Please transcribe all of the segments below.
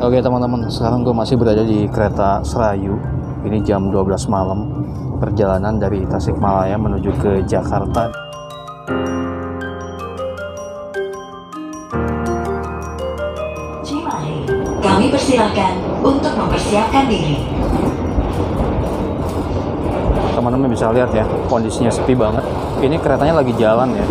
Oke teman-teman, sekarang gue masih berada di kereta Serayu. Ini jam 12 malam. Perjalanan dari Tasikmalaya menuju ke Jakarta. Cimahi, kami persilakan untuk mempersiapkan diri. Teman-teman bisa lihat ya, kondisinya sepi banget. Ini keretanya lagi jalan ya.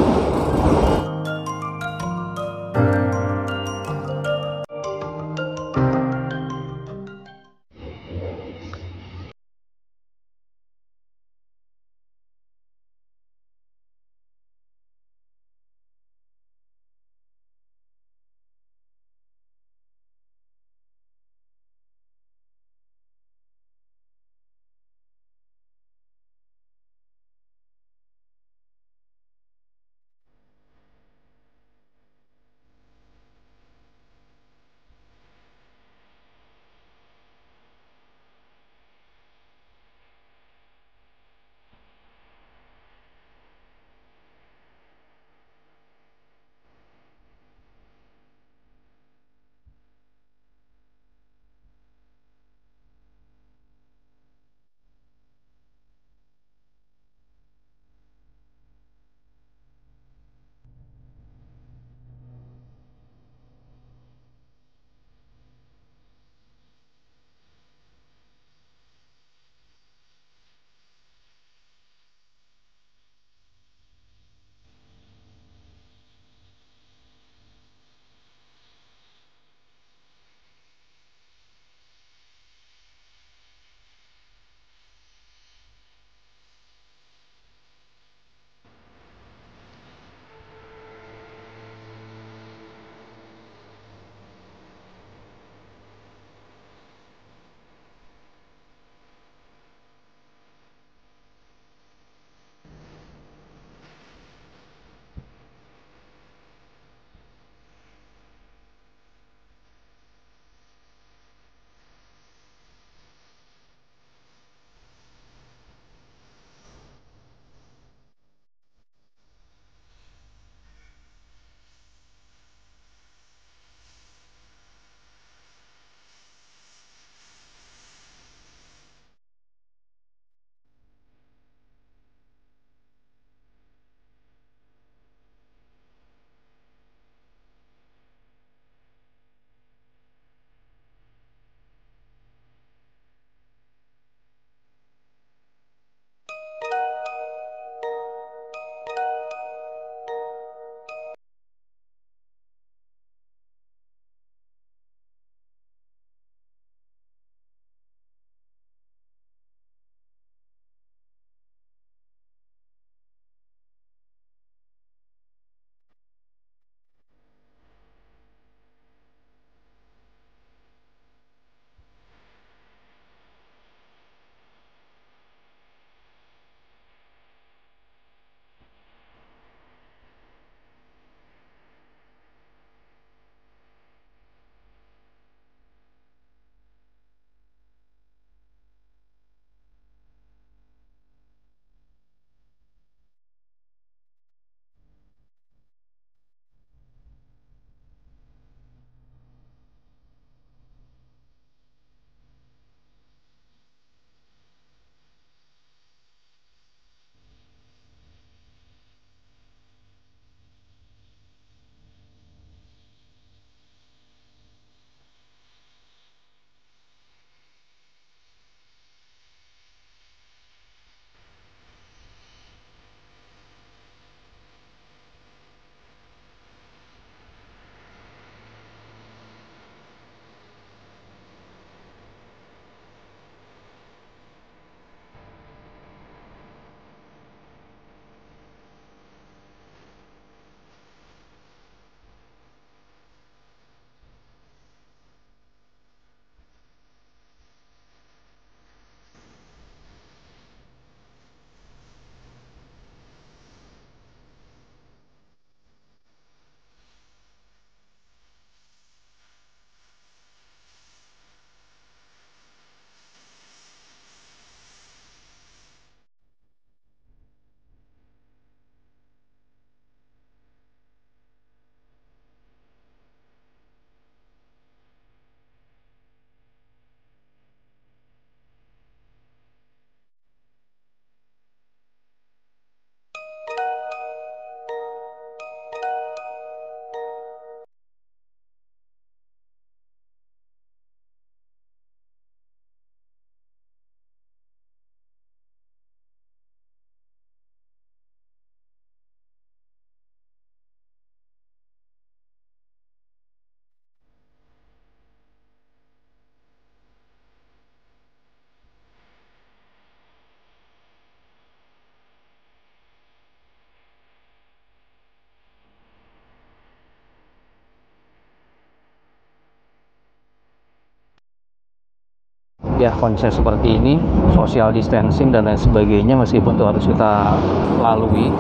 ya konsep seperti ini, social distancing dan lain sebagainya, meskipun itu harus kita lalui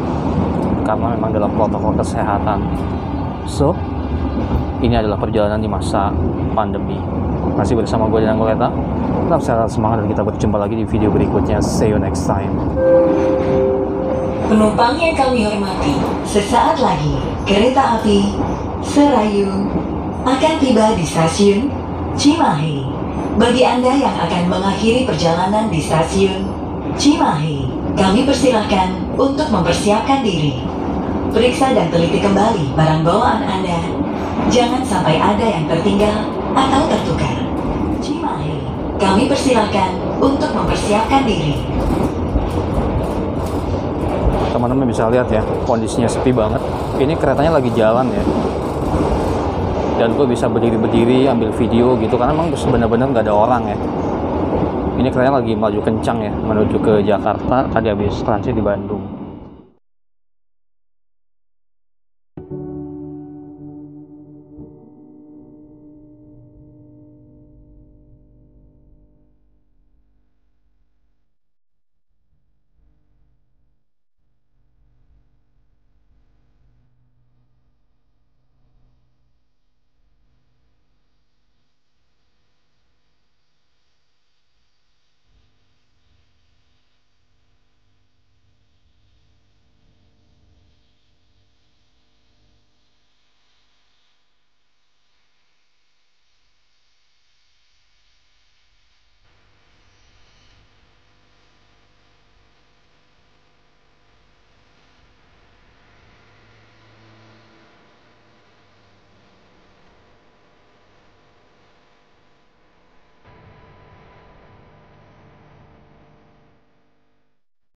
karena memang dalam protokol kesehatan. So, ini adalah perjalanan di masa pandemi. Masih bersama gue dan Koleta. Tetap sehat, semangat, dan kita berjumpa lagi di video berikutnya. See you next time. Penumpang yang kami hormati, sesaat lagi kereta api Serayu akan tiba di stasiun Cimahi. Bagi Anda yang akan mengakhiri perjalanan di stasiun Cimahi, kami persilahkan untuk mempersiapkan diri. Periksa dan teliti kembali barang bawaan Anda. Jangan sampai ada yang tertinggal atau tertukar. Cimahi, kami persilahkan untuk mempersiapkan diri. Teman-teman bisa lihat ya, kondisinya sepi banget. Ini keretanya lagi jalan ya, dan gue bisa berdiri-berdiri ambil video gitu karena emang benar-benar nggak ada orang ya. Ini keretanya lagi melaju kencang ya, menuju ke Jakarta. Tadi habis transit di Bandung.